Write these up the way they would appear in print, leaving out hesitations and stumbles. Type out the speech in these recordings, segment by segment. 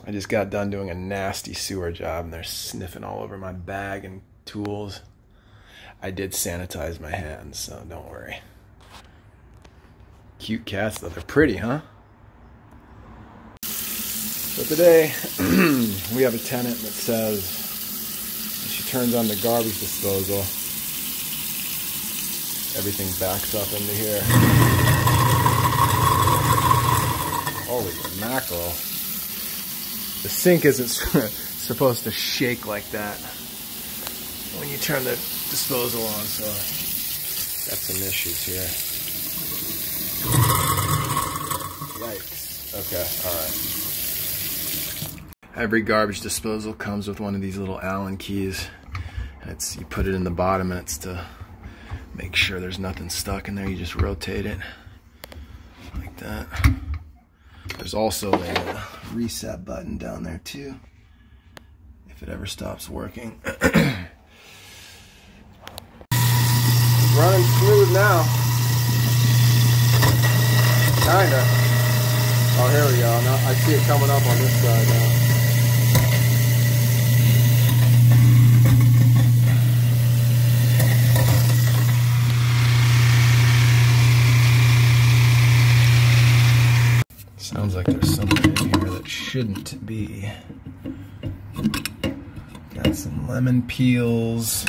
I just got done doing a nasty sewer job and they're sniffing all over my bag and tools. I did sanitize my hands, so don't worry. Cute cats though, they're pretty, huh? So today, we have a tenant that says when she turns on the garbage disposal, everything backs up into here. Holy mackerel. The sink isn't supposed to shake like that when you turn the disposal on, so got some issues here. Yikes. Okay, alright. Every garbage disposal comes with one of these little Allen keys. And you put it in the bottom and it's to make sure there's nothing stuck in there. You just rotate it like that. There's also a reset button down there too, if it ever stops working. Running smooth now. Kinda. Oh, here we go. Now I see it coming up on this side now. Sounds like there's something in here that shouldn't be. Got some lemon peels.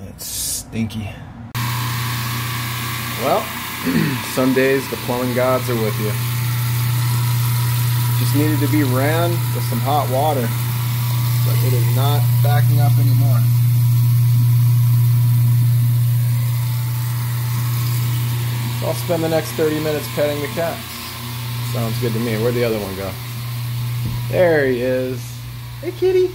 It's stinky. Well, some days the plumbing gods are with you. Just needed to be ran with some hot water, but it is not backing up anymore. I'll spend the next 30 minutes petting the cats. Sounds good to me. Where'd the other one go? There he is. Hey, kitty.